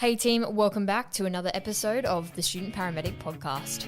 Hey team, welcome back to another episode of the Student Paramedic Podcast.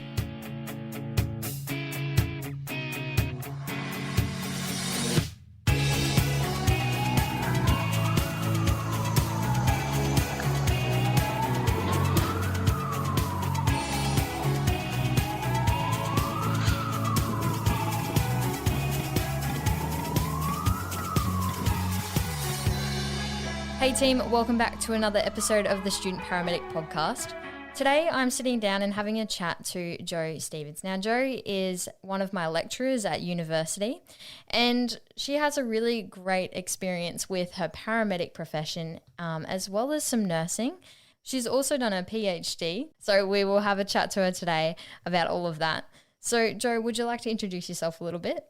Hey team, welcome back to another episode of the Student Paramedic Podcast. Today I'm sitting down and having a chat to Jo Stevens. Now Jo is one of my lecturers at university and she has a really great experience with her paramedic profession as well as some nursing. She's also done a PhD, so we will have a chat to her today about all of that. So Jo, would you like to introduce yourself a little bit?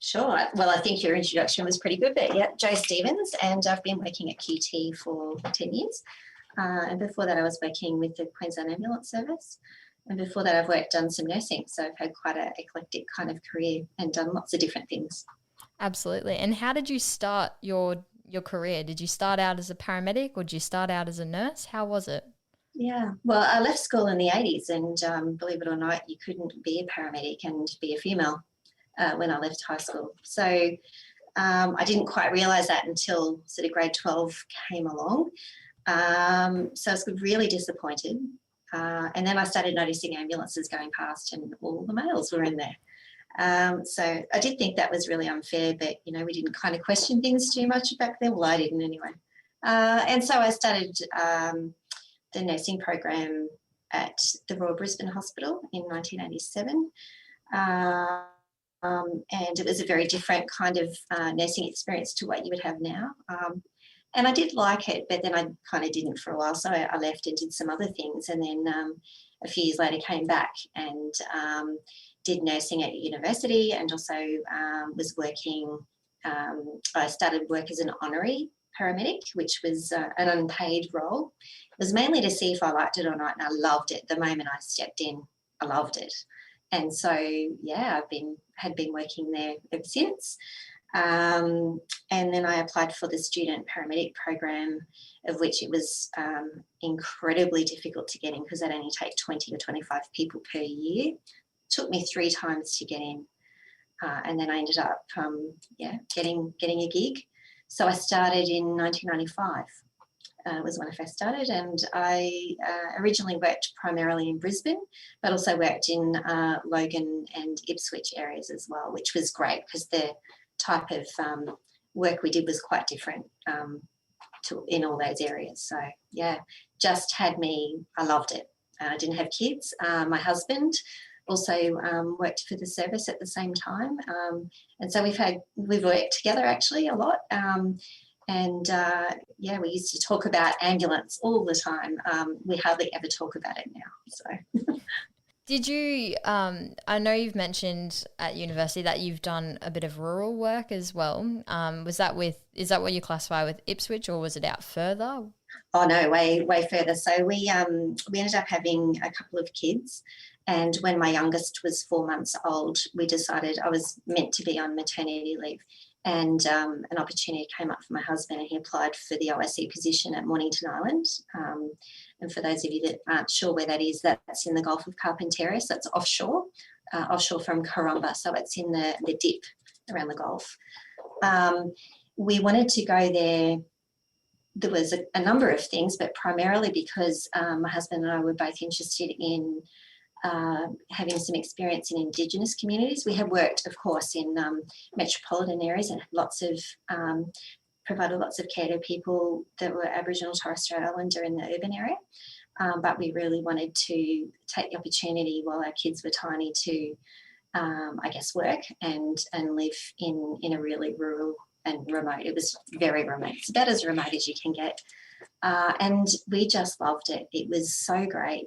Sure. Well, I think your introduction was pretty good, but yeah, Jo Stevens, and I've been working at QT for 10 years. And before that, I was working with the Queensland Ambulance Service. And before that, I've done some nursing. So I've had quite an eclectic kind of career and done lots of different things. Absolutely. And how did you start your career? Did you start out as a paramedic or did you start out as a nurse? How was it? Yeah, well, I left school in the 80s and believe it or not, you couldn't be a paramedic and be a female. When I left high school. So I didn't quite realise that until sort of grade 12 came along. So I was really disappointed. And then I started noticing ambulances going past and all the males were in there. So I did think that was really unfair, but, you know, we didn't kind of question things too much back then. Well, I didn't anyway. And so I started the nursing program at the Royal Brisbane Hospital in 1987. And it was a very different kind of nursing experience to what you would have now. And I did like it, but then I kind of didn't for a while. So I left and did some other things. And then a few years later came back and did nursing at university and also was working. I started work as an honorary paramedic, which was an unpaid role. It was mainly to see if I liked it or not. And I loved it. The moment I stepped in, I loved it. And so, yeah, had been working there ever since. And then I applied for the Student Paramedic program, of which it was incredibly difficult to get in because they'd only take 20 or 25 people per year. It took me 3 times to get in. And then I ended up, getting a gig. So I started in 1995. Was when I first started, and I originally worked primarily in Brisbane, but also worked in Logan and Ipswich areas as well, which was great because the type of work we did was quite different in all those areas. So, yeah, just had me, I loved it. I didn't have kids. My husband also worked for the service at the same time. And so we've worked together actually a lot. We used to talk about ambulance all the time. We hardly ever talk about it now. So, did you? I know you've mentioned at university that you've done a bit of rural work as well. Is that what you classify with Ipswich, or was it out further? Oh no, way further. So we ended up having a couple of kids, and when my youngest was 4 months old, we decided I was meant to be on maternity leave. And an opportunity came up for my husband and he applied for the OSC position at Mornington Island. And for those of you that aren't sure where that is, that's in the Gulf of Carpentaria, so it's offshore from Corumba, so it's in the dip around the Gulf. We wanted to go there. There was a number of things, but primarily because my husband and I were both interested in having some experience in Indigenous communities. We have worked, of course, in metropolitan areas and provided lots of care to people that were Aboriginal and Torres Strait Islander in the urban area. But we really wanted to take the opportunity while our kids were tiny to, work and live in a really rural and remote. It was very remote. It's about as remote as you can get. And we just loved it. It was so great.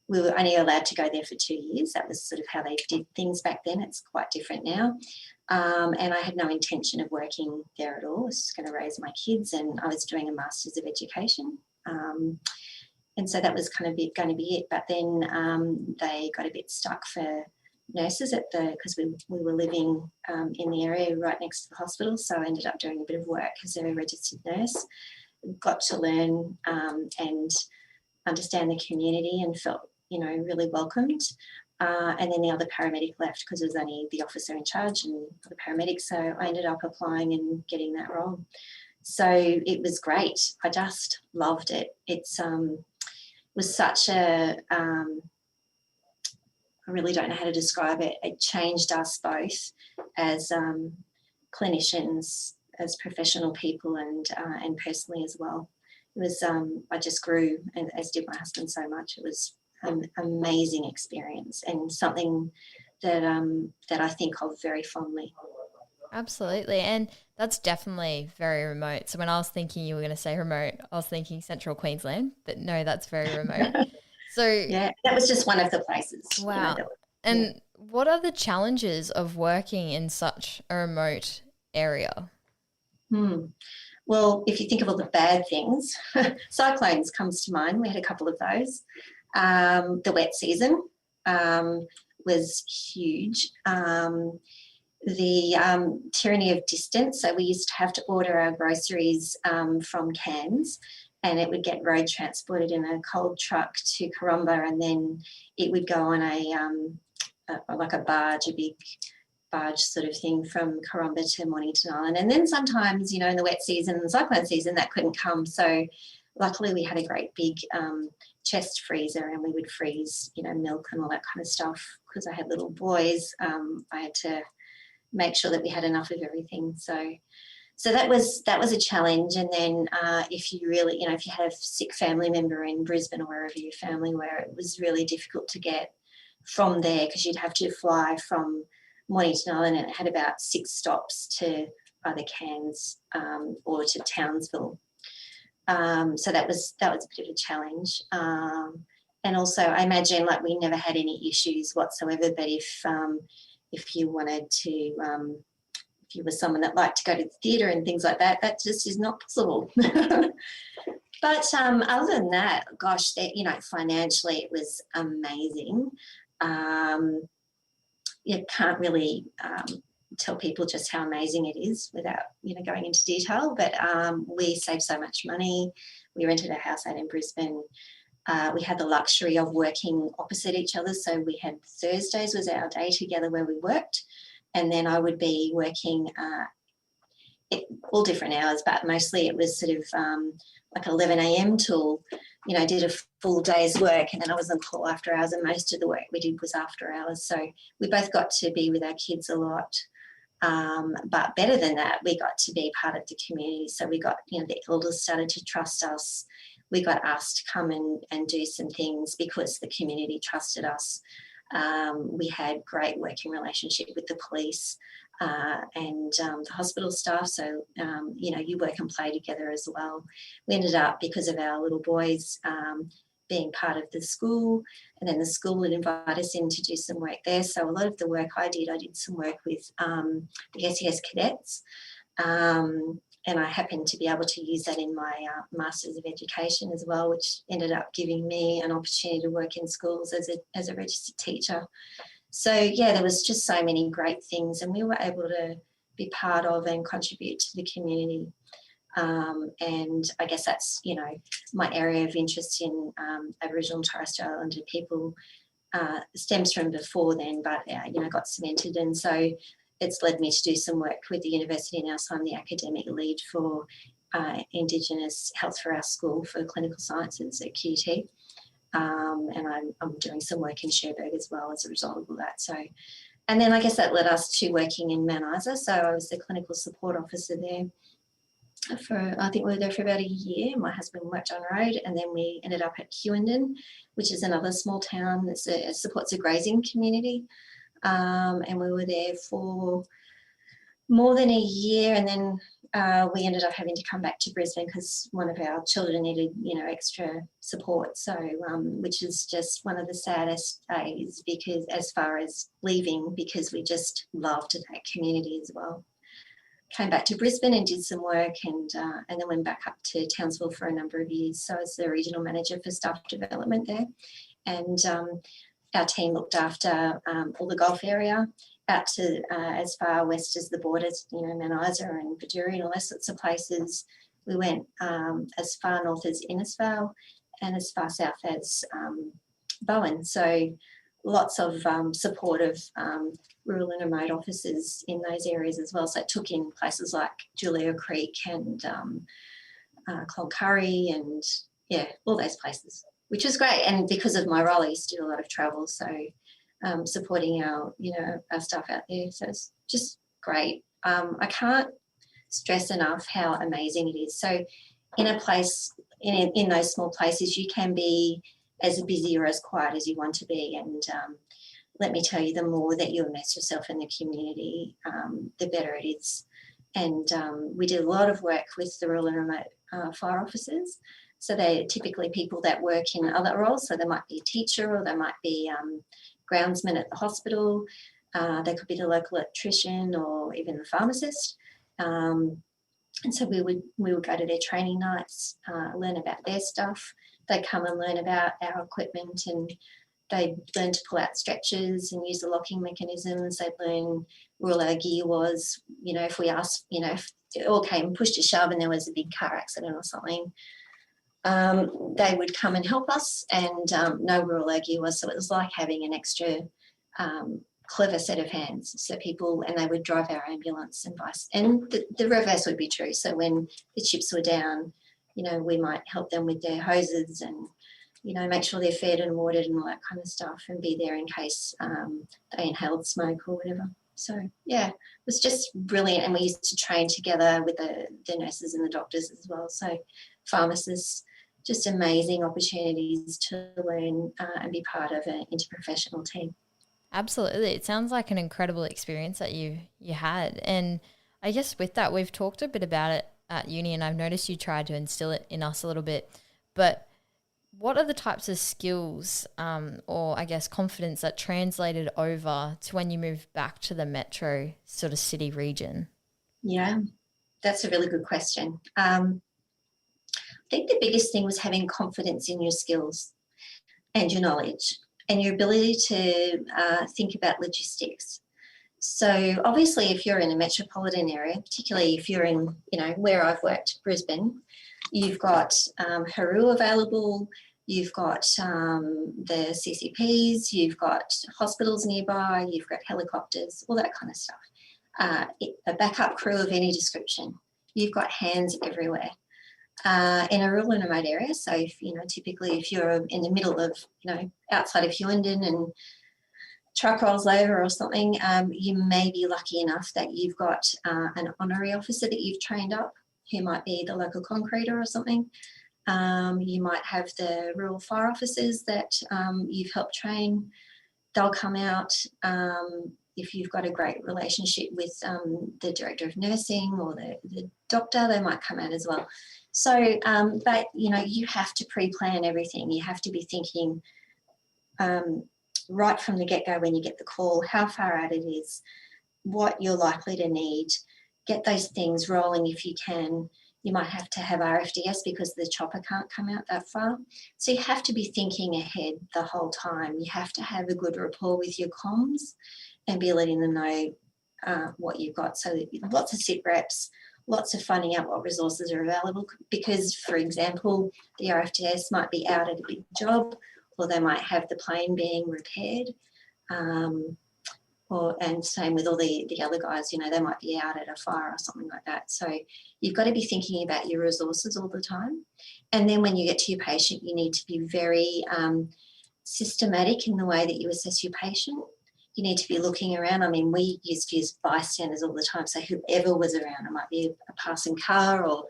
We were only allowed to go there for 2 years. That was sort of how they did things back then. It's quite different now. And I had no intention of working there at all. I was just going to raise my kids and I was doing a Masters of Education. And so that was kind of going to be it. But then they got a bit stuck for nurses because we were living in the area right next to the hospital. So I ended up doing a bit of work as a registered nurse. got to learn and understand the community and felt, really welcomed. And then the other paramedic left because it was only the officer in charge and the paramedic. So I ended up applying and getting that role. So it was great. I just loved it. It was such a, I really don't know how to describe it. It changed us both as clinicians, as professional people, and personally as well. It was, I just grew, and as did my husband, so much. It was an amazing experience and something that I think of very fondly. Absolutely. And that's definitely very remote. So when I was thinking you were going to say remote, I was thinking Central Queensland, but no, that's very remote. So yeah, that was just one of the places. Wow. And what are the challenges of working in such a remote area? Well, if you think of all the bad things, cyclones comes to mind. We had a couple of those. The wet season was huge. The tyranny of distance. So we used to have to order our groceries from Cairns, and it would get road transported in a cold truck to Corumba, and then it would go on like a barge, a big barge sort of thing from Corumba to Mornington Island. And then sometimes, in the wet season and the cyclone season, that couldn't come. So luckily we had a great big chest freezer, and we would freeze, milk and all that kind of stuff. Because I had little boys, I had to make sure that we had enough of everything. So that was a challenge. And then if you really, if you had a sick family member in Brisbane or wherever your family were, it was really difficult to get from there, because you'd have to fly from Mornington Island, and it had about 6 stops to either Cairns or to Townsville. So that was a bit of a challenge. And also, I imagine, like, we never had any issues whatsoever. But if you wanted to, if you were someone that liked to go to the theatre and things like that, that just is not possible. But other than that, gosh, financially it was amazing. You can't really tell people just how amazing it is without, going into detail. But we saved so much money. We rented a house out in Brisbane. We had the luxury of working opposite each other. So we had Thursdays was our day together where we worked. And then I would be working all different hours, but mostly it was sort of like 11 a.m. till, did a full day's work, and then I was on call after hours, and most of the work we did was after hours. So we both got to be with our kids a lot. But better than that, we got to be part of the community. So we got, the elders started to trust us. We got asked to come and do some things because the community trusted us. We had great working relationship with the police and the hospital staff. So, you work and play together as well. We ended up, because of our little boys, being part of the school, and then the school would invite us in to do some work there. So a lot of the work I did some work with the SES cadets. And I happened to be able to use that in my Masters of Education as well, which ended up giving me an opportunity to work in schools as a registered teacher. So, there was just so many great things, and we were able to be part of and contribute to the community. And I guess that's, my area of interest in Aboriginal and Torres Strait Islander people stems from before then, but, got cemented. And so it's led me to do some work with the university now. So I'm the academic lead for Indigenous Health for our school for clinical sciences at QUT. And I'm doing some work in Cherbourg as well as a result of all that. So, and then I guess that led us to working in Mount Isa. So I was the clinical support officer there I think we were there for about a year. My husband worked on road, and then we ended up at Hewenden, which is another small town that supports a grazing community. And we were there for more than a year, and then we ended up having to come back to Brisbane because one of our children needed, extra support. So, which is just one of the saddest days, because as far as leaving, because we just loved that community as well. Came back to Brisbane and did some work, and then went back up to Townsville for a number of years. So I was the regional manager for staff development there, and our team looked after all the Gulf area out to as far west as the borders, Mount Isa and Baduri and all those sorts of places. We went as far north as Innisfail and as far south as Bowen. So lots of supportive rural and remote officers in those areas as well. So it took in places like Julia Creek and Cloncurry and, all those places, which was great. And because of my role, I used to do a lot of travel, so supporting our staff out there. So it's just great. I can't stress enough how amazing it is. So in a place, in those small places, you can be as busy or as quiet as you want to be. And let me tell you, the more that you immerse yourself in the community, the better it is. And we did a lot of work with the rural and remote fire officers. So they're typically people that work in other roles. So they might be a teacher, or they might be groundsman at the hospital. They could be the local electrician or even the pharmacist. And so we would go to their training nights, learn about their stuff. They'd come and learn about our equipment, and they'd learn to pull out stretchers and use the locking mechanisms. They'd learn where all our gear was. If we asked, if it all came push to shove and there was a big car accident or something, they would come and help us and know where all our gear was. So it was like having an extra clever set of hands. So and they would drive our ambulance and vice. And the reverse would be true. So when the chips were down, we might help them with their hoses and, make sure they're fed and watered and all that kind of stuff, and be there in case they inhaled smoke or whatever. So, it was just brilliant. And we used to train together with the nurses and the doctors as well. So pharmacists, just amazing opportunities to learn and be part of an interprofessional team. Absolutely. It sounds like an incredible experience that you had. And I guess with that, we've talked a bit about it at uni, and I've noticed you tried to instill it in us a little bit. But what are the types of skills or I guess confidence that translated over to when you moved back to the metro sort of city region? Yeah, that's a really good question. I think the biggest thing was having confidence in your skills and your knowledge and your ability to think about logistics. So obviously if you're in a metropolitan area, particularly if you're in, where I've worked, Brisbane, you've got Haru available, you've got the CCPs, you've got hospitals nearby, you've got helicopters, all that kind of stuff. A backup crew of any description. You've got hands everywhere. In a rural and remote area, so if, typically if you're in the middle of, outside of Hughenden and truck rolls over or something, you may be lucky enough that you've got an honorary officer that you've trained up, who might be the local concreter or something. You might have the rural fire officers that you've helped train. They'll come out. If you've got a great relationship with the director of nursing or the doctor, they might come out as well. So, but, you have to pre-plan everything. You have to be thinking right from the get-go when you get the call, how far out it is, what you're likely to need, get those things rolling if you can. You might have to have RFDS because the chopper can't come out that far. So you have to be thinking ahead the whole time. You have to have a good rapport with your comms and be letting them know what you've got. So lots of sit reps, lots of finding out what resources are available because, for example, the RFDS might be out at a big job, or they might have the plane being repaired. And same with all the other guys, they might be out at a fire or something like that. So you've got to be thinking about your resources all the time. And then when you get to your patient, you need to be very systematic in the way that you assess your patient. You need to be looking around. I mean, we used to use bystanders all the time. So whoever was around, it might be a passing car or,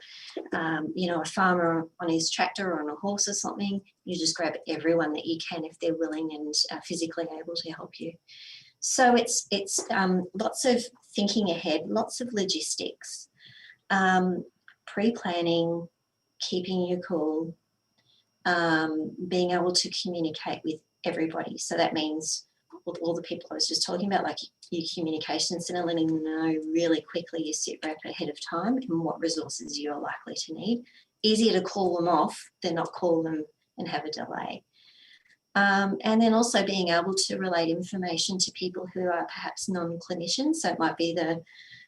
a farmer on his tractor or on a horse or something. You just grab everyone that you can if they're willing and physically able to help you. So it's lots of thinking ahead, lots of logistics, pre-planning, keeping you cool, being able to communicate with everybody. So that means all the people I was just talking about, like your communication center, letting them know really quickly your sit rep ahead of time and what resources you're likely to need. Easier to call them off than not call them and have a delay. And then also being able to relate information to people who are perhaps non-clinicians. So it might be the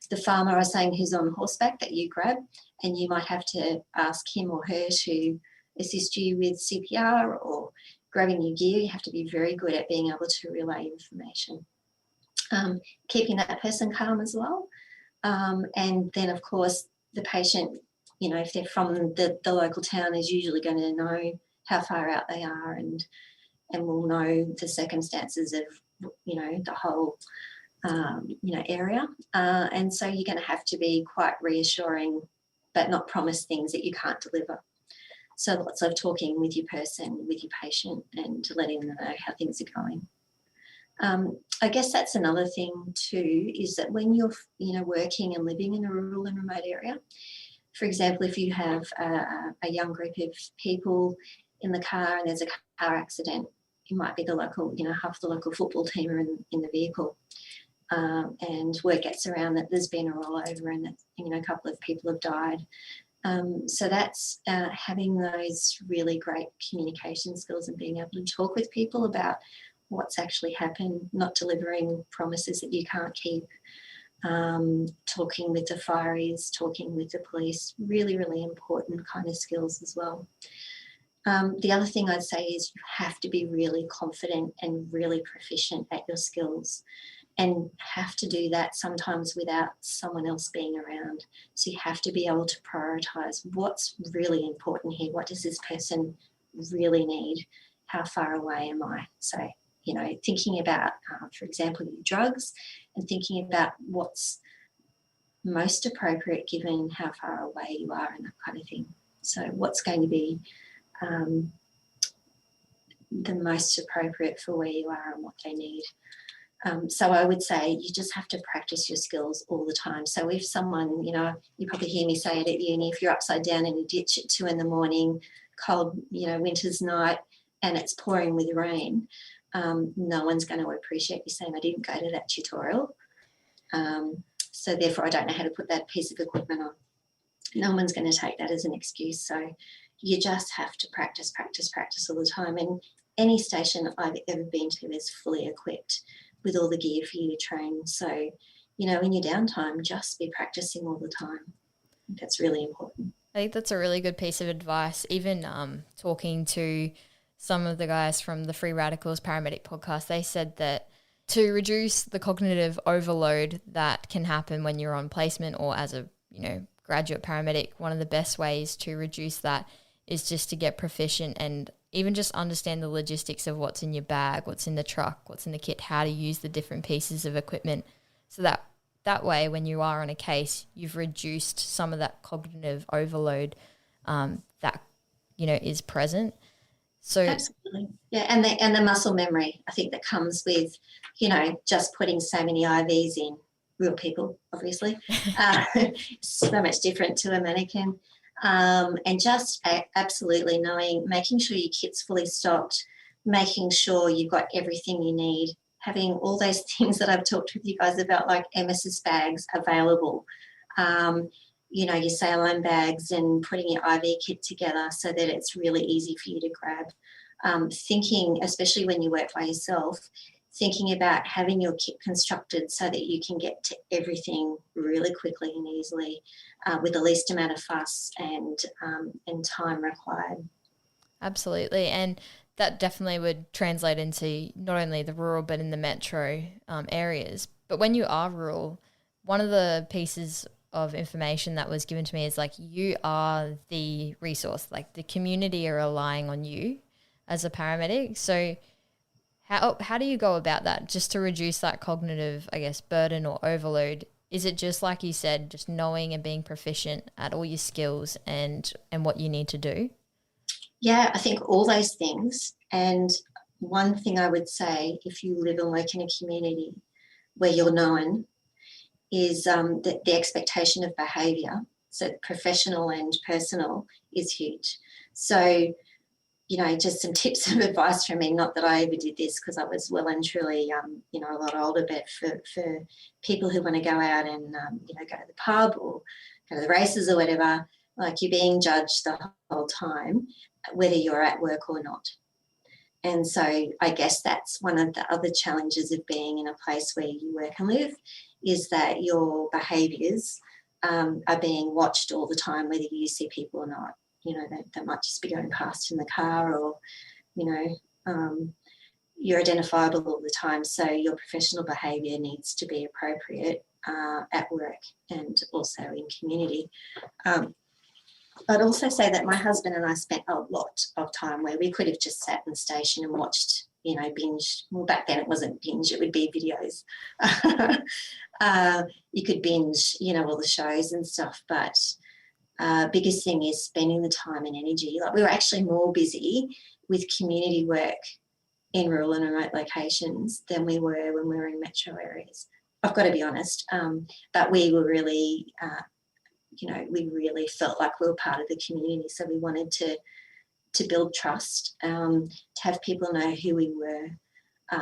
the farmer I was saying who's on horseback that you grab, and you might have to ask him or her to assist you with CPR or grabbing your gear. You have to be very good at being able to relay information. Keeping that person calm as well. And then, of course, the patient, if they're from the local town, is usually going to know how far out they are and will know the circumstances of, the whole, area. And so you're going to have to be quite reassuring, but not promise things that you can't deliver. So lots of talking with your person, with your patient, and letting them know how things are going. I guess that's another thing too, is that when you're, working and living in a rural and remote area, for example, if you have a young group of people in the car and there's a car accident, it might be the local, half the local football team are in the vehicle, and word gets around that there's been a rollover and that, a couple of people have died. So that's having those really great communication skills and being able to talk with people about what's actually happened, not delivering promises that you can't keep, talking with the fireys, talking with the police, really, really important kind of skills as well. The other thing I'd say is you have to be really confident and really proficient at your skills, and have to do that sometimes without someone else being around. So you have to be able to prioritise what's really important here. What does this person really need? How far away am I? So, thinking about, for example, your drugs, and thinking about what's most appropriate given how far away you are and that kind of thing. So what's going to be the most appropriate for where you are and what they need. So I would say you just have to practice your skills all the time. So if someone, you probably hear me say it at uni, if you're upside down in a ditch at 2 a.m, cold, winter's night, and it's pouring with rain, no one's going to appreciate you saying, I didn't go to that tutorial. So therefore I don't know how to put that piece of equipment on. No one's going to take that as an excuse. So you just have to practice all the time. And any station I've ever been to is fully equipped with all the gear for you to train. So, in your downtime, just be practicing all the time. That's really important. I think that's a really good piece of advice. Even talking to some of the guys from the Free Radicals Paramedic Podcast, they said that to reduce the cognitive overload that can happen when you're on placement or as a, graduate paramedic, one of the best ways to reduce that is just to get proficient and even just understand the logistics of what's in your bag, what's in the truck, what's in the kit, how to use the different pieces of equipment. So that way, when you are on a case, you've reduced some of that cognitive overload that, is present. So absolutely. Yeah, and the muscle memory, I think, that comes with, just putting so many IVs in real people, obviously. So much different to a mannequin. And just absolutely making sure your kit's fully stocked, making sure you've got everything you need, having all those things that I've talked with you guys about, like emesis bags available, your saline bags, and putting your IV kit together so that it's really easy for you to grab. Thinking, especially when you work by yourself, thinking about having your kit constructed so that you can get to everything really quickly and easily with the least amount of fuss and time required. Absolutely. And that definitely would translate into not only the rural but in the metro areas. But when you are rural, one of the pieces of information that was given to me is like you are the resource, like the community are relying on you as a paramedic. So how do you go about that just to reduce that cognitive, I guess, burden or overload? Is it just like you said, just knowing and being proficient at all your skills and what you need to do? Yeah, I think all those things. And one thing I would say, if you live and work in a community where you're known, is that the expectation of behaviour, so professional and personal, is huge. So, just some tips of advice from me, not that I ever did this because I was well and truly, a lot older, but for people who want to go out and, go to the pub or go to the races or whatever, like you're being judged the whole time, whether you're at work or not. And so I guess that's one of the other challenges of being in a place where you work and live, is that your behaviours are being watched all the time, whether you see people or not. You know, they might just be going past in the car, or, you know, you're identifiable all the time. So your professional behaviour needs to be appropriate at work and also in community. I'd also say that my husband and I spent a lot of time where we could have just sat in the station and watched, you know, binge. Well, back then it wasn't binge, it would be videos. You could binge, you know, all the shows and stuff, but biggest thing is spending the time and energy. Like, we were actually more busy with community work in rural and remote locations than we were when we were in metro areas. I've got to be honest, but we were really, you know, we really felt like we were part of the community. So we wanted to build trust, to have people know who we were.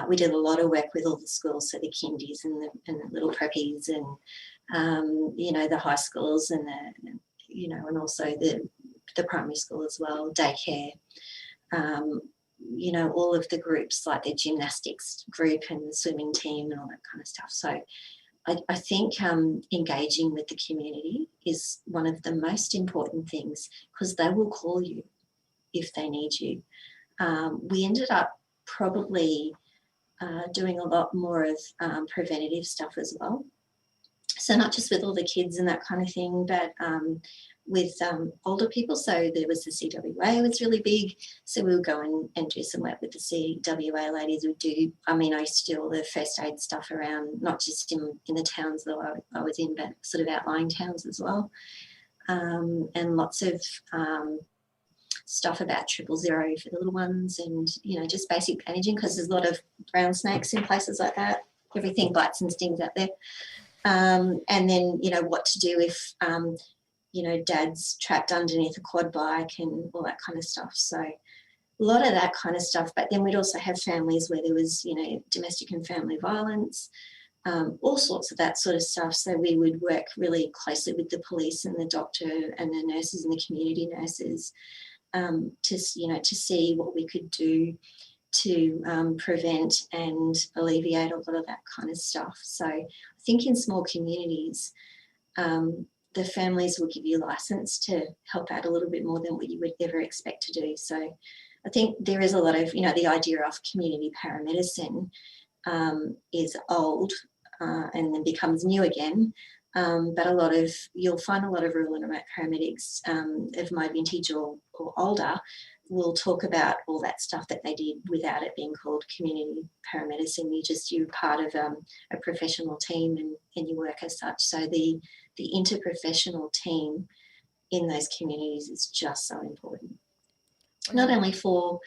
We did a lot of work with all the schools, so the kindies and the little preppies, and you know, the high schools, and the, you know, and also the primary school as well, daycare. You know, all of the groups, like the gymnastics group and the swimming team and all that kind of stuff. So I think engaging with the community is one of the most important things, because they will call you if they need you. We ended up probably doing a lot more of preventative stuff as well. So not just with all the kids and that kind of thing, but with older people. So there was the CWA was really big. So we would go and do some work with the CWA ladies. We'd do, I mean, I used to do all the first aid stuff around, not just in the towns that I was in, but sort of outlying towns as well. And lots of stuff about 000 for the little ones, and, you know, just basic managing, because there's a lot of brown snakes in places like that. Everything bites and stings out there. And then, you know, what to do if, you know, dad's trapped underneath a quad bike and all that kind of stuff. So a lot of that kind of stuff. But then we'd also have families where there was, you know, domestic and family violence, all sorts of that sort of stuff. So we would work really closely with the police and the doctor and the nurses and the community nurses, to, you know, to see what we could do to prevent and alleviate a lot of that kind of stuff. So I think in small communities, the families will give you license to help out a little bit more than what you would ever expect to do. So I think there is a lot of, you know, the idea of community paramedicine is old and then becomes new again. But you'll find a lot of rural and remote paramedics of my vintage or older will talk about all that stuff that they did without it being called community paramedicine. You're part of a professional team and you work as such. So the interprofessional team in those communities is just so important. Not only from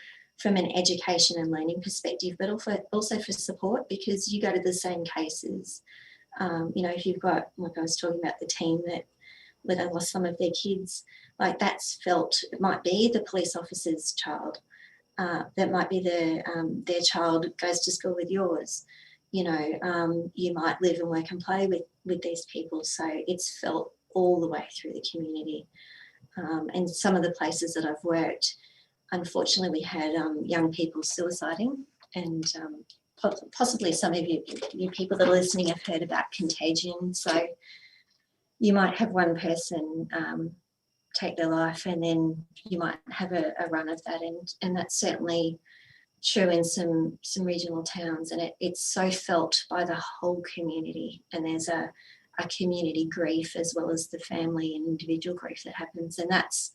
an education and learning perspective, but also for support, because you go to the same cases. You know, if you've got, like I was talking about the team where they lost some of their kids, like that's felt, it might be the police officer's child, that might be their child goes to school with yours. You know, you might live and work and play with these people. So it's felt all the way through the community. And some of the places that I've worked, unfortunately, we had young people suiciding, and possibly some of you people that are listening have heard about contagion. So you might have one person take their life, and then you might have a run of that, and that's certainly true in some regional towns, and it's so felt by the whole community, and there's a community grief as well as the family and individual grief that happens. And that's,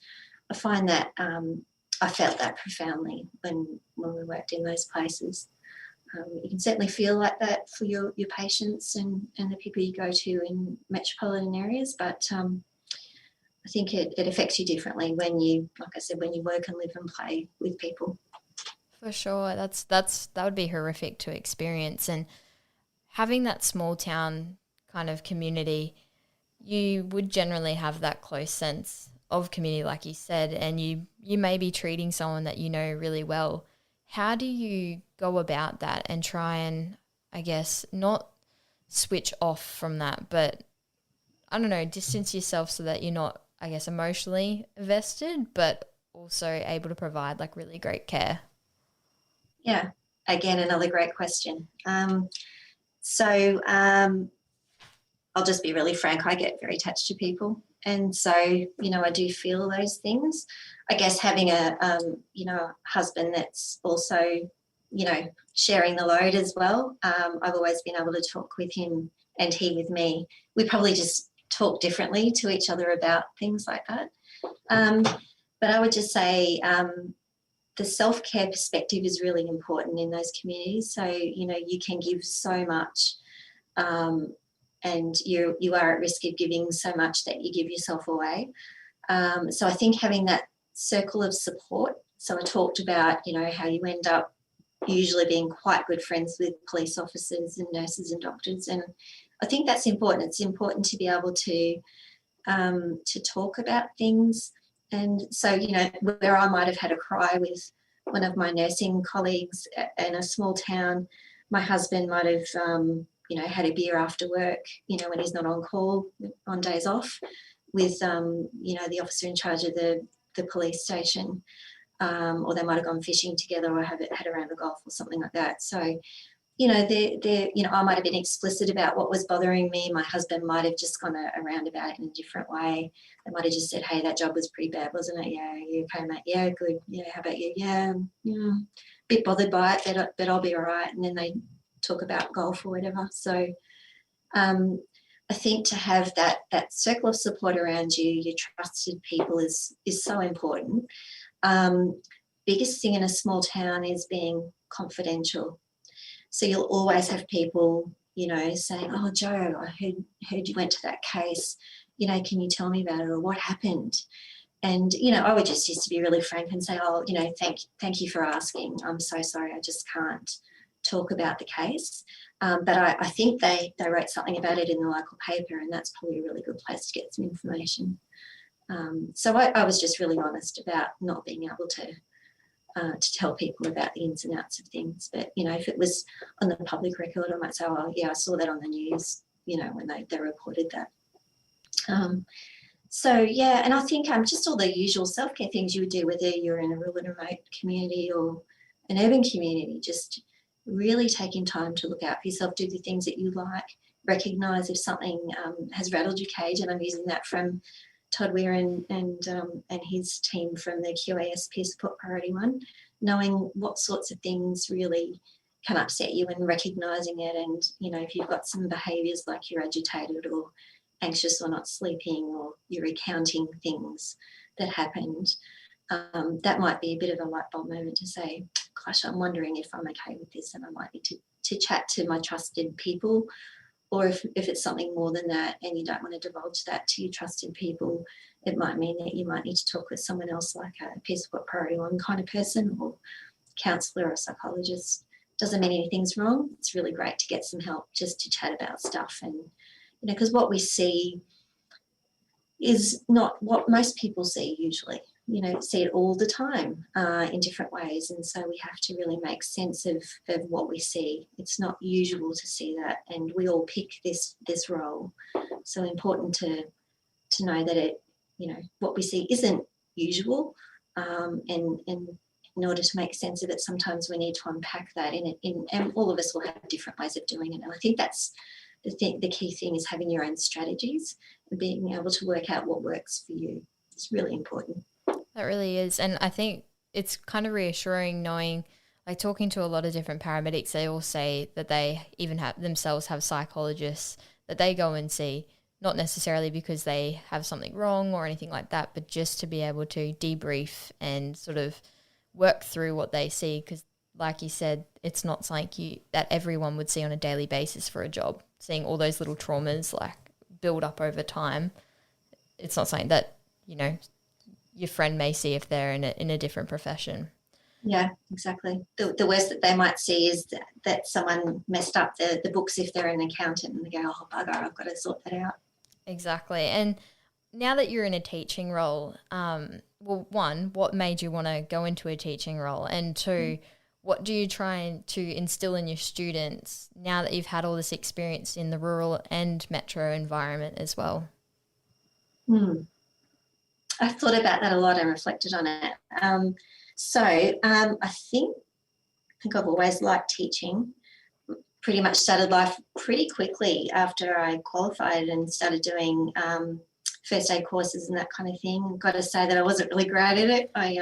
I find that I felt that profoundly when we worked in those places. You can certainly feel like that for your patients and the people you go to in metropolitan areas, but I think it affects you differently when you, like I said, when you work and live and play with people. For sure. That would be horrific to experience. And having that small town kind of community, you would generally have that close sense of community, like you said, and you may be treating someone that you know really well. How do you go about that and try and, I guess, not switch off from that, but, I don't know, distance yourself so that you're not, I guess, emotionally invested, but also able to provide like really great care? Yeah, again, another great question. I'll just be really frank, I get very attached to people. And so, I do feel those things. I guess having a husband that's also, sharing the load as well. I've always been able to talk with him and he with me. We probably just talk differently to each other about things like that. But I would just say the self-care perspective is really important in those communities. So, you can give so much and you are at risk of giving so much that you give yourself away. So I think having that circle of support. So I talked about, how you end up usually being quite good friends with police officers and nurses and doctors. And I think that's important. It's important to be able to talk about things. And so, where I might have had a cry with one of my nursing colleagues in a small town, my husband might have, had a beer after work, when he's not on call, on days off, with, the officer in charge of the police station, or they might have gone fishing together or had a round of golf or something like that. So, I might have been explicit about what was bothering me. My husband might have just gone around about it in a different way. They might have just said, hey, that job was pretty bad, wasn't it? Yeah, you okay, mate? Yeah, good. Yeah, how about you? Yeah, bit bothered by it, but I'll be all right. And then they talk about golf or whatever. So I think to have that circle of support around you, your trusted people is so important. Biggest thing in a small town is being confidential. So you'll always have people, saying, oh, Joe, I heard you went to that case. Can you tell me about it, or what happened? And, I would just used to be really frank and say, oh, thank you for asking. I'm so sorry. I just can't talk about the case. But I think they wrote something about it in the local paper, and that's probably a really good place to get some information. So I was just really honest about not being able to tell people about the ins and outs of things. But, if it was on the public record, I might say, oh, yeah, I saw that on the news, when they reported that. So, yeah, and I think just all the usual self-care things you would do, whether you're in a rural and remote community or an urban community, just really taking time to look out for yourself, do the things that you like, recognise if something has rattled your cage, and I'm using that from Todd Weir and his team from the QAS Peer Support Priority 1, knowing what sorts of things really can upset you and recognising it. And, if you've got some behaviours like you're agitated or anxious or not sleeping, or you're recounting things that happened, that might be a bit of a light bulb moment to say, gosh, I'm wondering if I'm okay with this, and I might need to chat to my trusted people. Or if it's something more than that and you don't want to divulge that to your trusted people, it might mean that you might need to talk with someone else, like a Peer Support Priority 1 kind of person, or counsellor or psychologist. Doesn't mean anything's wrong. It's really great to get some help just to chat about stuff. And, because what we see is not what most people see usually. See it all the time in different ways. And so we have to really make sense of what we see. It's not usual to see that, and we all pick this role. So important to know that it, what we see isn't usual, and in order to make sense of it, sometimes we need to unpack that and all of us will have different ways of doing it. And I think that's the key thing, is having your own strategies and being able to work out what works for you. It's really important. That really is. And I think it's kind of reassuring knowing, like talking to a lot of different paramedics, they all say that they even have psychologists that they go and see, not necessarily because they have something wrong or anything like that, but just to be able to debrief and sort of work through what they see. Because like you said, it's not something that everyone would see on a daily basis for a job. Seeing all those little traumas like build up over time, it's not something that, your friend may see if they're in a different profession. Yeah, exactly. The worst that they might see is that someone messed up the books if they're an accountant, and they go, oh, bugger, I've got to sort that out. Exactly. And now that you're in a teaching role, well, one, what made you want to go into a teaching role? And two, what do you try to instill in your students now that you've had all this experience in the rural and metro environment as well? I've thought about that a lot and reflected on it. I think I've always liked teaching. pretty much started life pretty quickly after I qualified and started doing first aid courses and that kind of thing. Got to say that I wasn't really great at it. I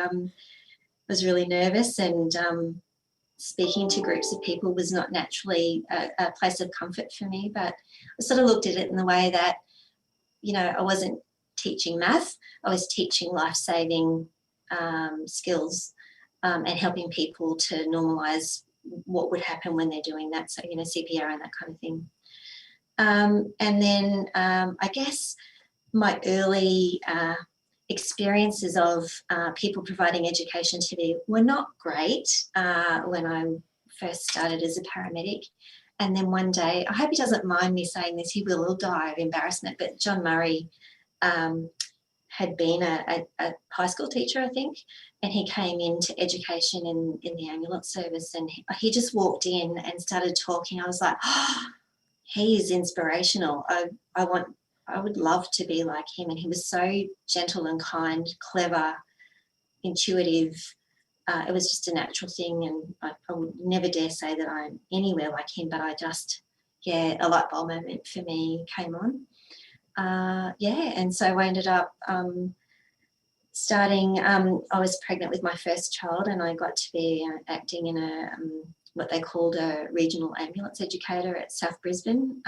was really nervous, and speaking to groups of people was not naturally a place of comfort for me. But I sort of looked at it in the way that, you know, I wasn't teaching math, I was teaching life-saving skills and helping people to normalise what would happen when they're doing that. So, you know, CPR and that kind of thing. And then I guess my early experiences of people providing education to me were not great when I first started as a paramedic. And then one day, I hope he doesn't mind me saying this, he will die of embarrassment, but John Murray had been a high school teacher, I think, and he came into education in the ambulance service, and he just walked in and started talking. I was like, oh, he is inspirational. I would love to be like him. And he was so gentle and kind, clever, intuitive. It was just a natural thing, and I would never dare say that I'm anywhere like him, but I just, a light bulb moment for me came on. And so I ended up starting, I was pregnant with my first child, and I got to be acting in a what they called a regional ambulance educator at South Brisbane,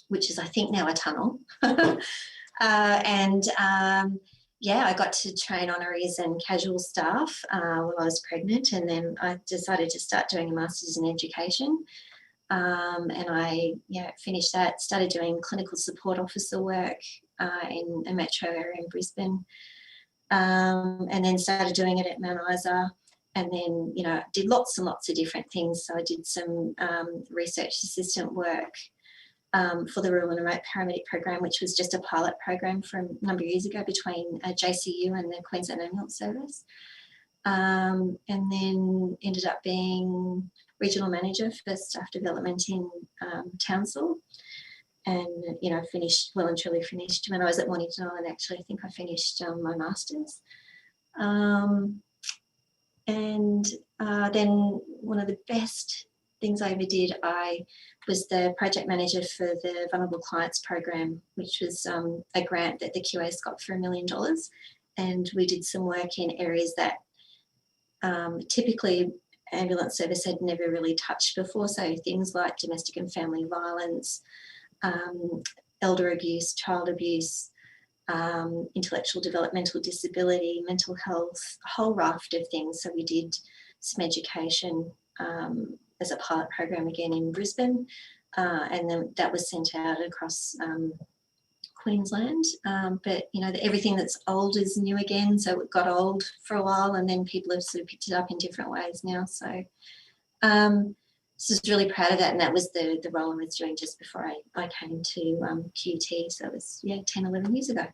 which is, I think, now a tunnel. I got to train honorees and casual staff while I was pregnant, and then I decided to start doing a master's in education. And I finished that, started doing clinical support officer work in a metro area in Brisbane, and then started doing it at Mount Isa, and then, did lots and lots of different things. So I did some research assistant work for the Rural and Remote Paramedic Program, which was just a pilot program from a number of years ago between JCU and the Queensland Ambulance Service, and then ended up being regional manager for staff development in Townsville, and finished well and truly finished when I was at Mornington Island. Actually, I think I finished my masters, and then one of the best things I ever did, I was the project manager for the Vulnerable Clients Program, which was a grant that the QA's got for $1 million, and we did some work in areas that typically ambulance service had never really touched before, so things like domestic and family violence, elder abuse, child abuse, intellectual developmental disability, mental health, a whole raft of things. So we did some education as a pilot program again in Brisbane, and then that was sent out across Queensland. But everything that's old is new again, so it got old for a while, and then people have sort of picked it up in different ways now. So just really proud of that, and that was the role I was doing just before I came to QT, so it was 10, 11 years ago.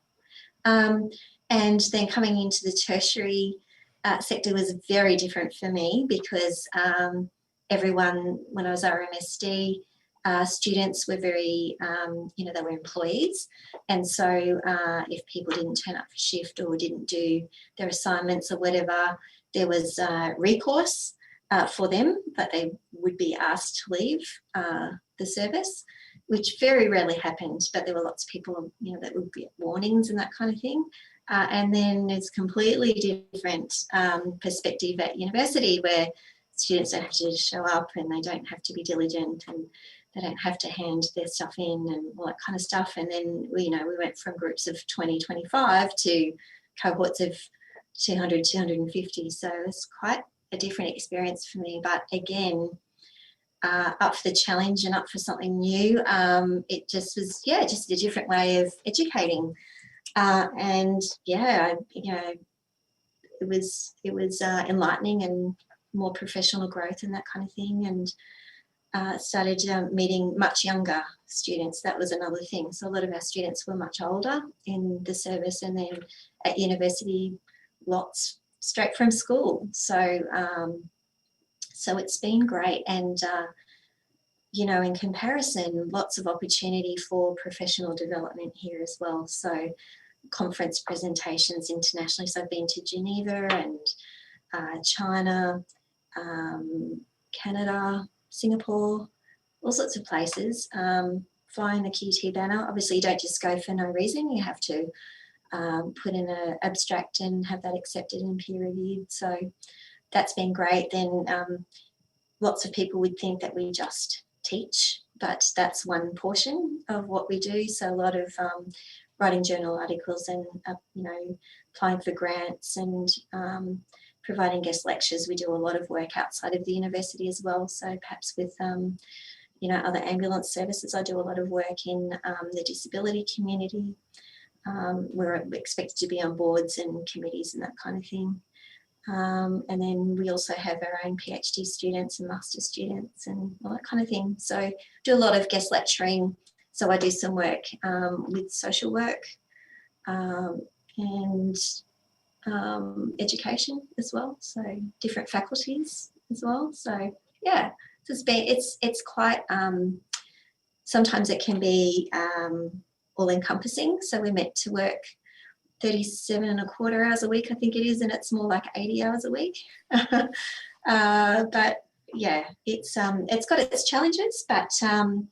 And then coming into the tertiary sector was very different for me, because everyone, when I was RMSD, students were very, they were employees. And so if people didn't turn up for shift or didn't do their assignments or whatever, there was recourse for them, but they would be asked to leave the service, which very rarely happened, but there were lots of people, that would get warnings and that kind of thing. And then there's completely different perspective at university, where students don't have to show up, and they don't have to be diligent, and they don't have to hand their stuff in and all that kind of stuff. And then, we went from groups of 20, 25 to cohorts of 200, 250. So it's quite a different experience for me. But again, up for the challenge and up for something new. It just was, just a different way of educating. It was enlightening and more professional growth and that kind of thing, and started meeting much younger students. That was another thing. So a lot of our students were much older in the service, and then at university, lots straight from school. So it's been great, and in comparison, lots of opportunity for professional development here as well. So conference presentations internationally. So I've been to Geneva and China, Canada, Singapore, all sorts of places, flying the QT banner. Obviously, you don't just go for no reason. You have to put in an abstract and have that accepted and peer reviewed. So that's been great. Then lots of people would think that we just teach, but that's one portion of what we do. So a lot of writing journal articles and, applying for grants and providing guest lectures. We do a lot of work outside of the university as well. So perhaps with, other ambulance services, I do a lot of work in the disability community. We're expected to be on boards and committees and that kind of thing. And then we also have our own PhD students and master students and all that kind of thing. So do a lot of guest lecturing. So I do some work with social work and education as well. So different faculties as well. So yeah, it's quite, sometimes it can be all encompassing. So we're meant to work 37 and a quarter hours a week, I think it is, and it's more like 80 hours a week. But yeah, it's got its challenges, but some,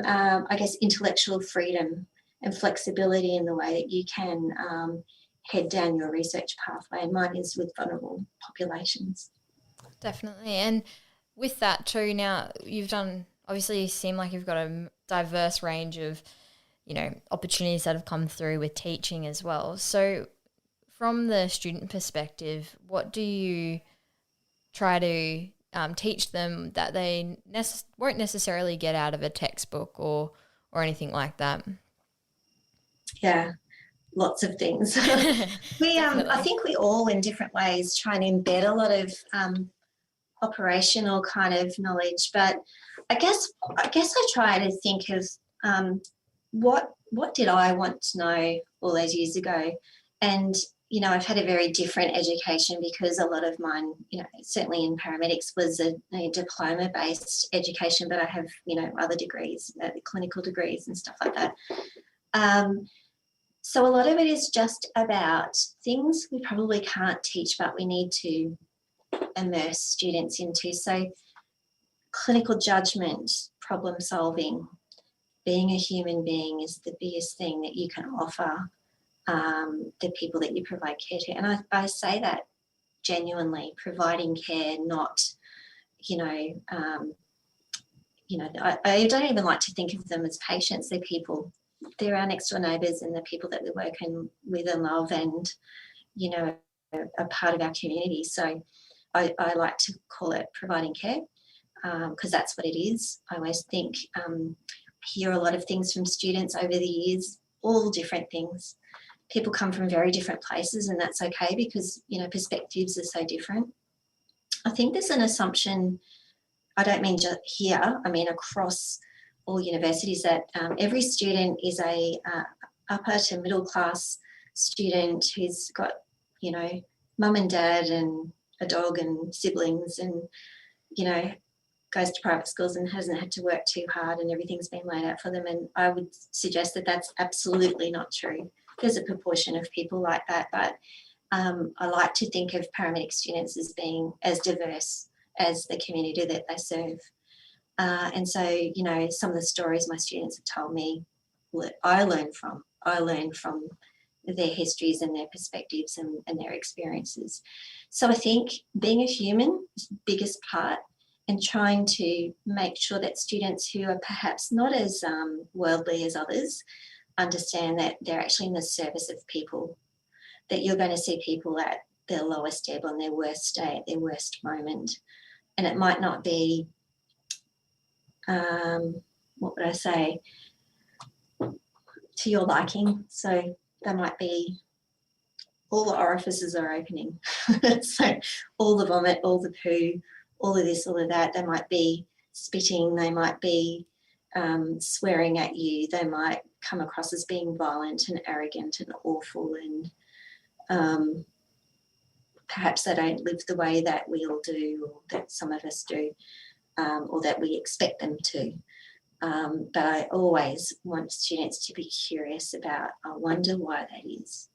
I guess, intellectual freedom and flexibility in the way that you can head down your research pathway. And mine is with vulnerable populations. Definitely. And with that too, now you've done, obviously you seem like you've got a diverse range of opportunities that have come through with teaching as well. So from the student perspective, what do you try to teach them that they won't necessarily get out of a textbook or anything like that? Yeah, lots of things. I think we all in different ways try and embed a lot of operational kind of knowledge, but I guess I try to think of what did I want to know all those years ago? And, I've had a very different education because a lot of mine, certainly in paramedics was a diploma-based education, but I have, other degrees, clinical degrees and stuff like that. So a lot of it is just about things we probably can't teach, but we need to immerse students into. So clinical judgment, problem solving, being a human being is the biggest thing that you can offer the people that you provide care to. And I say that genuinely, providing care, not, I don't even like to think of them as patients. They're people. They're our next door neighbours and the people that we're working with and love and, a part of our community. So I like to call it providing care because that's what it is. I always think, hear a lot of things from students over the years, all different things. People come from very different places and that's okay because, perspectives are so different. I think there's an assumption, I don't mean just here, I mean across all universities, that every student is a upper to middle class student who's got, mum and dad and a dog and siblings and, goes to private schools and hasn't had to work too hard and everything's been laid out for them. And I would suggest that that's absolutely not true. There's a proportion of people like that, but I like to think of paramedic students as being as diverse as the community that they serve. And so, some of the stories my students have told me, I learn from their histories and their perspectives and their experiences. So I think being a human is the biggest part, and trying to make sure that students who are perhaps not as worldly as others understand that they're actually in the service of people, that you're going to see people at their lowest ebb, on their worst day, at their worst moment. And it might not be, what would I say, to your liking. So there might be all the orifices are opening. So all the vomit, all the poo, all of this, all of that. They might be spitting, they might be swearing at you, they might come across as being violent and arrogant and awful, and perhaps they don't live the way that we all do, or that some of us do, or that we expect them to. But I always want students to be curious about, I wonder why that is.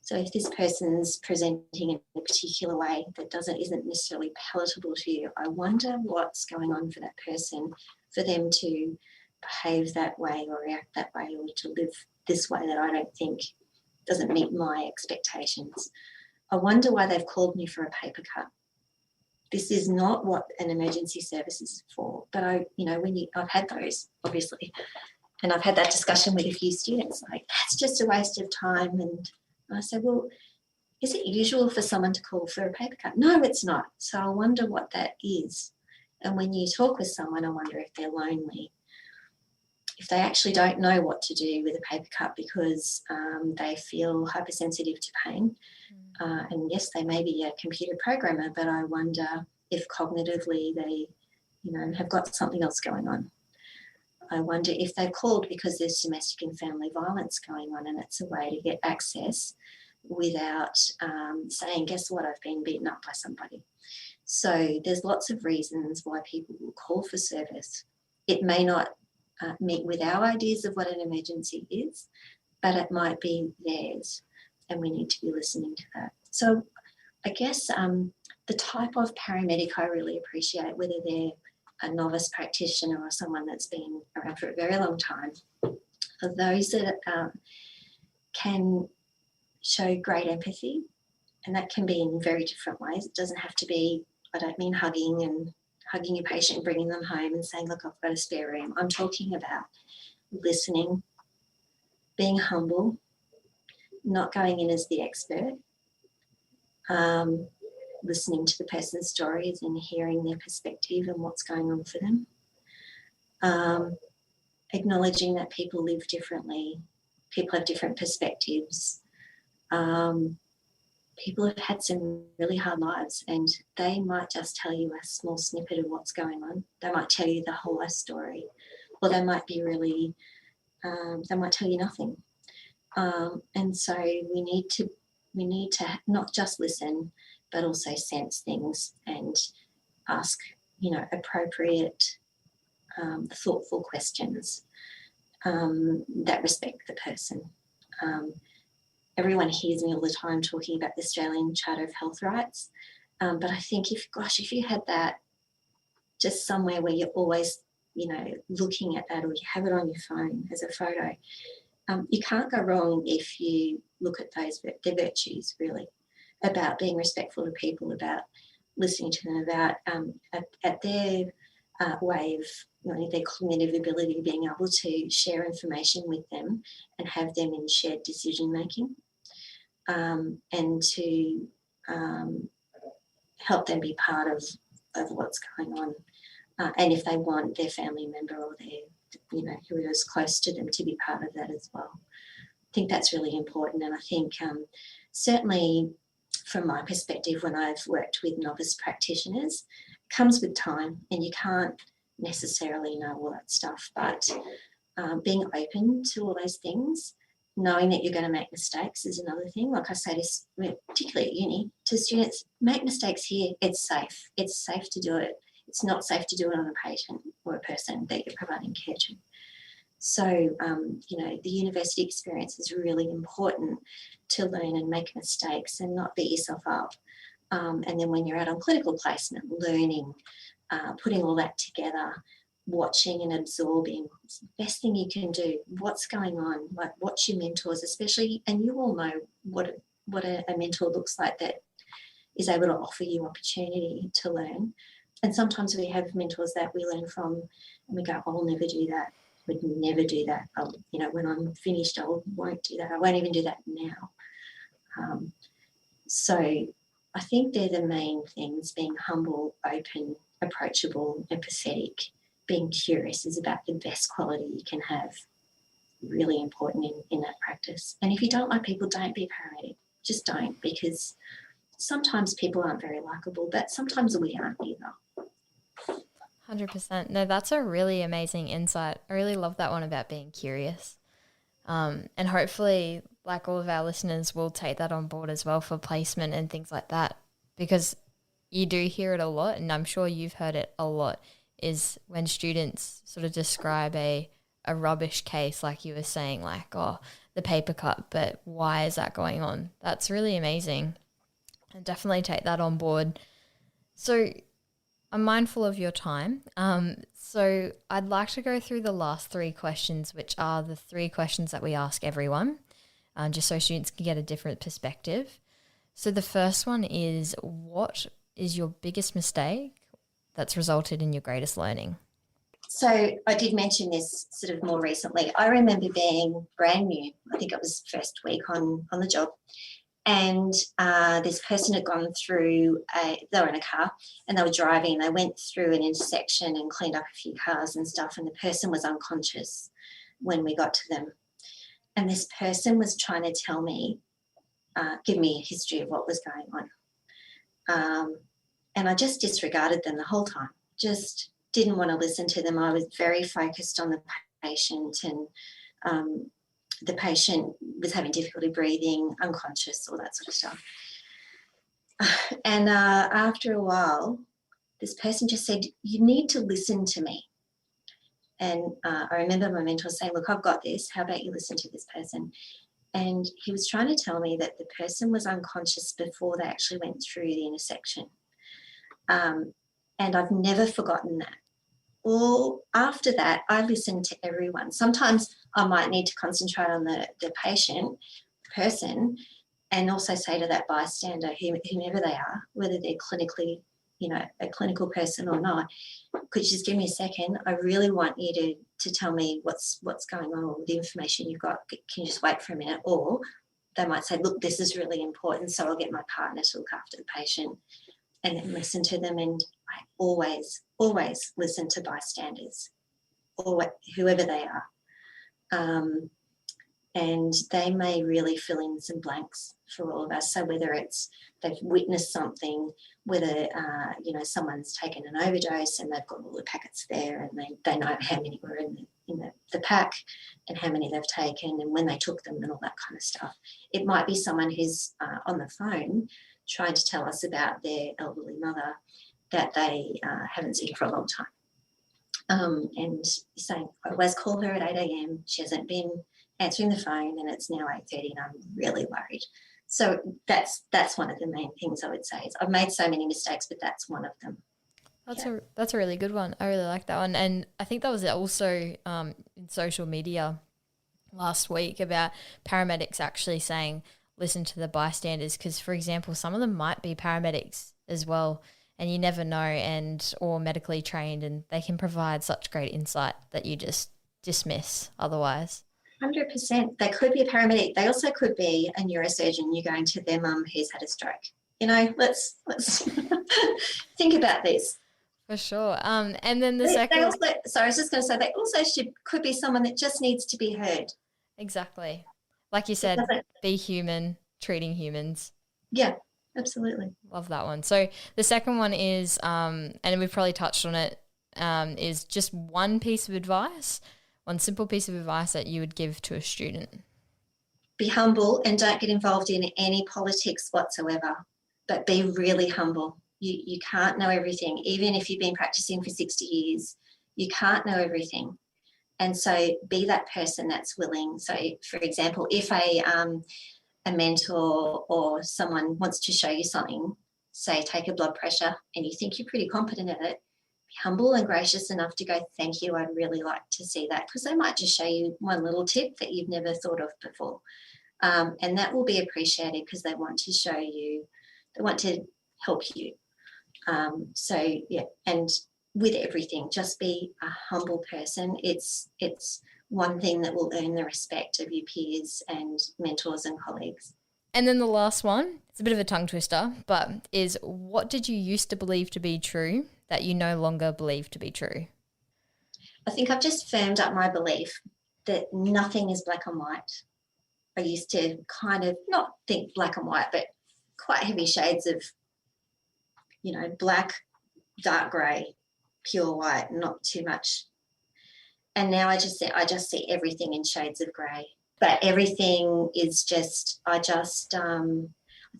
So if this person's presenting in a particular way that isn't necessarily palatable to you, I wonder what's going on for that person, for them to behave that way or react that way or to live this way that I don't think doesn't meet my expectations. I wonder why they've called me for a paper cut. This is not what an emergency service is for. But I've had those, obviously, and I've had that discussion with a few students, like, that's just a waste of time. And I said, well, is it usual for someone to call for a paper cut? No, it's not. So I wonder what that is. And when you talk with someone, I wonder if they're lonely, if they actually don't know what to do with a paper cut because they feel hypersensitive to pain. And yes, they may be a computer programmer, but I wonder if cognitively they, have got something else going on. I wonder if they've called because there's domestic and family violence going on and it's a way to get access without saying, guess what, I've been beaten up by somebody. So there's lots of reasons why people will call for service. It may not meet with our ideas of what an emergency is, but it might be theirs, and we need to be listening to that. So I guess the type of paramedic I really appreciate, whether they're a novice practitioner or someone that's been around for a very long time, are those that can show great empathy, and that can be in very different ways. It doesn't have to be, I don't mean hugging your patient, bringing them home and saying, look, I've got a spare room. I'm talking about listening, being humble, not going in as the expert, listening to the person's stories and hearing their perspective and what's going on for them, acknowledging that people live differently, people have different perspectives, people have had some really hard lives and they might just tell you a small snippet of what's going on. They might tell you the whole life story, or they might be really, they might tell you nothing. And so we need to not just listen, but also sense things and ask, appropriate, thoughtful questions that respect the person. Everyone hears me all the time talking about the Australian Charter of Health Rights, but I think if you had that just somewhere where you're always, looking at that, or you have it on your phone as a photo, you can't go wrong if you look at their virtues, really, about being respectful to people, about listening to them, about at their way of their cognitive ability, being able to share information with them and have them in shared decision making, and to help them be part of what's going on, and if they want their family member or their who is close to them to be part of that as well. I think that's really important, and I think certainly from my perspective, when I've worked with novice practitioners, it comes with time, and you can't necessarily know all that stuff, but being open to all those things, knowing that you're going to make mistakes is another thing. Like I say, particularly at uni, to students, make mistakes here. It's safe. It's safe to do it. It's not safe to do it on a patient or a person that you're providing care to. So, the university experience is really important to learn and make mistakes and not beat yourself up. And then when you're out on clinical placement, learning, putting all that together, watching and absorbing, it's the best thing you can do. What's going on? Like, watch your mentors, especially, and you all know what a mentor looks like that is able to offer you opportunity to learn. And sometimes we have mentors that we learn from and we go, I'll never do that. I would never do that. When I'm finished, I won't do that. I won't even do that now. So I think they're the main things: being humble, open, approachable, empathetic. Being curious is about the best quality you can have. Really important in that practice. And if you don't like people, don't be a paramedic. Just don't, because sometimes people aren't very likable, but sometimes we aren't either. 100%. No, that's a really amazing insight. I really love that one about being curious. And hopefully, like, all of our listeners will take that on board as well for placement and things like that, because you do hear it a lot, and I'm sure you've heard it a lot, is when students sort of describe a rubbish case, like you were saying, like, oh, the paper cut, but why is that going on? That's really amazing. And definitely take that on board. So I'm mindful of your time. So I'd like to go through the last 3 questions, which are the 3 questions that we ask everyone, just so students can get a different perspective. So the first one is, what is your biggest mistake that's resulted in your greatest learning? So I did mention this sort of more recently. I remember being brand new. I think it was first week on the job. And this person had gone through, they were in a car and they were driving, and they went through an intersection and cleaned up a few cars and stuff, and the person was unconscious when we got to them. And this person was trying to tell me, give me a history of what was going on. And I just disregarded them the whole time, just didn't want to listen to them. I was very focused on the patient, and the patient was having difficulty breathing, unconscious, all that sort of stuff. And after a while, this person just said, you need to listen to me. And I remember my mentor saying, look, I've got this. How about you listen to this person? And he was trying to tell me that the person was unconscious before they actually went through the intersection. And I've never forgotten that. Well, after that, I listened to everyone. Sometimes I might need to concentrate on the person, and also say to that bystander, whomever they are, whether they're clinically, a clinical person or not, could you just give me a second? I really want you to tell me what's going on, or the information you've got. Can you just wait for a minute? Or they might say, look, this is really important, so I'll get my partner to look after the patient, and then listen to them. And I always listen to bystanders, or whoever they are. And they may really fill in some blanks for all of us. So whether it's they've witnessed something, whether, someone's taken an overdose and they've got all the packets there, and they know how many were in the pack and how many they've taken and when they took them and all that kind of stuff. It might be someone who's on the phone trying to tell us about their elderly mother that they haven't seen for a long time. And saying, I always call her at 8 a.m. She hasn't been answering the phone, and it's now 8:30 and I'm really worried. So that's one of the main things I would say. Is I've made so many mistakes, but that's one of them. That's a really good one. I really like that one. And I think that was also in social media last week about paramedics actually saying, listen to the bystanders, because, for example, some of them might be paramedics as well, and you never know, or medically trained, and they can provide such great insight that you just dismiss otherwise. 100%. They could be a paramedic. They also could be a neurosurgeon. You're going to their mum who's had a stroke. Let's think about this. For sure. And then the second. I was just going to say, they also could be someone that just needs to be heard. Exactly. Like you said, be human, treating humans. Yeah, absolutely. Love that one. So the second one is, and we've probably touched on it, is just one piece of advice, one simple piece of advice that you would give to a student. Be humble and don't get involved in any politics whatsoever, but be really humble. You can't know everything. Even if you've been practicing for 60 years, you can't know everything. And so be that person that's willing. So, for example, if a mentor or someone wants to show you something, say take a blood pressure, and you think you're pretty competent at it, be humble and gracious enough to go, thank you, I'd really like to see that, because they might just show you one little tip that you've never thought of before. And that will be appreciated because they want to show you, they want to help you. And with everything, just be a humble person. It's one thing that will earn the respect of your peers and mentors and colleagues. And then the last one, it's a bit of a tongue twister, but is, what did you used to believe to be true that you no longer believe to be true? I think I've just firmed up my belief that nothing is black and white. I used to kind of not think black and white, but quite heavy shades of, black, dark grey, pure white, not too much. And now I just see everything in shades of grey. But everything is just, I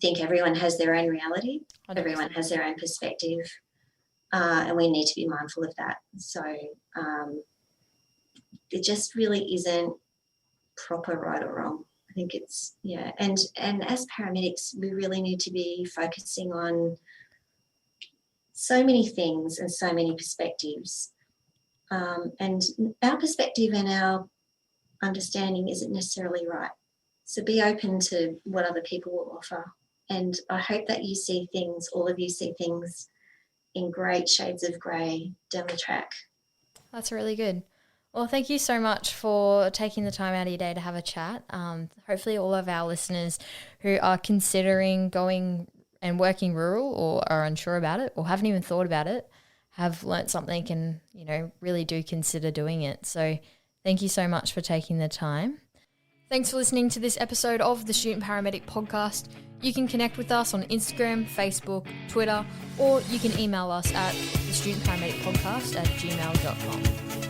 think everyone has their own reality. 100%. Everyone has their own perspective. And we need to be mindful of that. So it just really isn't proper right or wrong. think it's, yeah. And as paramedics, we really need to be focusing on so many things and so many perspectives. And our perspective and our understanding isn't necessarily right. So be open to what other people will offer. And I hope that you see things, all of you see things in great shades of grey down the track. That's really good. Well, thank you so much for taking the time out of your day to have a chat. Hopefully all of our listeners who are considering going and working rural or are unsure about it or haven't even thought about it have learnt something and, you know, really do consider doing it. So thank you so much for taking the time. Thanks for listening to this episode of the Student Paramedic Podcast. You can connect with us on Instagram, Facebook, Twitter, or you can email us at thestudentparamedicpodcast@gmail.com.